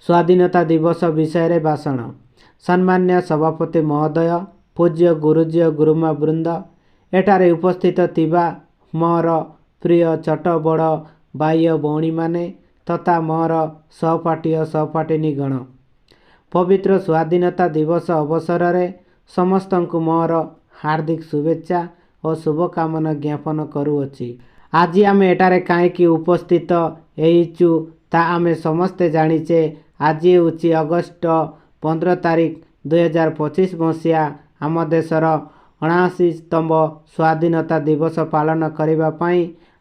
स्वाधीनता दिवस विषय भाषण। सम्मान्य सभापति महोदय, पूज्य गुरुजी और गुरुमा वृंद, एठारे उपस्थित थिबा मोर प्रिय छोट बड़ भाई और भौणी माने तथा मोर सहपाठी और सहपाठिनी गण, पवित्र स्वाधीनता दिवस अवसर रे समस्त को मोर हार्दिक शुभेच्छा और शुभकामना ज्ञापन करुअछि। आज आम एटारे कहीं उपस्थित होइछु ता आमे समस्ते जानिचे। आज हूँ अगस्ट 15 तारिख 2025 मसीहा आम देशर 79तम स्वाधीनता दिवस पालन करने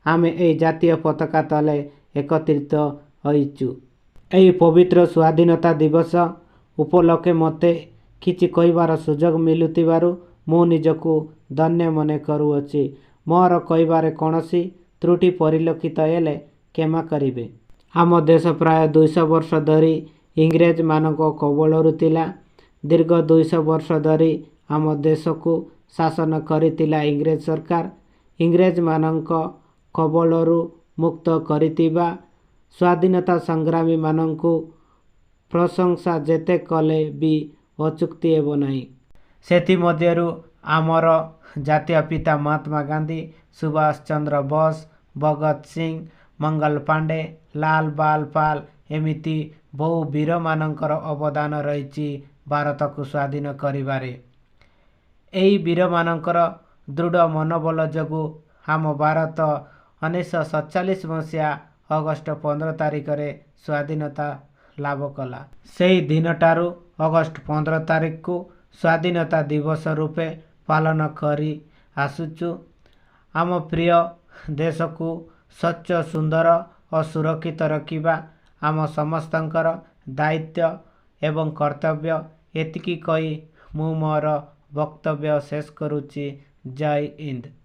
आम ए जातीय पताका तले एकत्रित होइछु। एही पवित्र स्वाधीनता दिवस उपलक्षे मते किछि कहबार सुजोग मिलुथिबारु मु निजकु धन्य मने करुअछि। मोर कहबारे कौनसी त्रुटि परिलक्षित हेले क्षमा करिवे। आम देश प्राय 200 वर्ष धरी इंग्रेज मानक कबलरु थिला। दीर्घ 200 वर्ष धरी आम देश को शासन करितिला इंग्रेज सरकार। इंग्रेज मानक कबलरु मुक्त करितिबा स्वाधीनता संग्रामी मानकु प्रशंसा जेते कले भी अचुक्ति हेबो नाही। सेथि मध्यरु आमर जातीय पिता महात्मा गांधी, सुभाष चंद्र बोस, भगत सिंह, मंगल पांडे, लाल बाल पाल एमिति बहु वीर मानकर अवदान रही भारत को स्वाधीन करिबारे। एही वीर मानकर दृढ़ मनोबल जोगु आम भारत 1947 मसीहा अगस्ट 15 तारिख रे स्वाधीनता लाभ कला। सेही दिनटारू अगस्ट 15 तारिख को स्वाधीनता दिवस रूपे पालन करी आसुचु। आम प्रिय देश को स्वच्छ सुंदर और सुरक्षित रखिबा आम समस्तंकर दायित्व एवं कर्तव्य। एतिकी कही मु मोर वक्तव्य शेष करुच्ची। जय हिंद।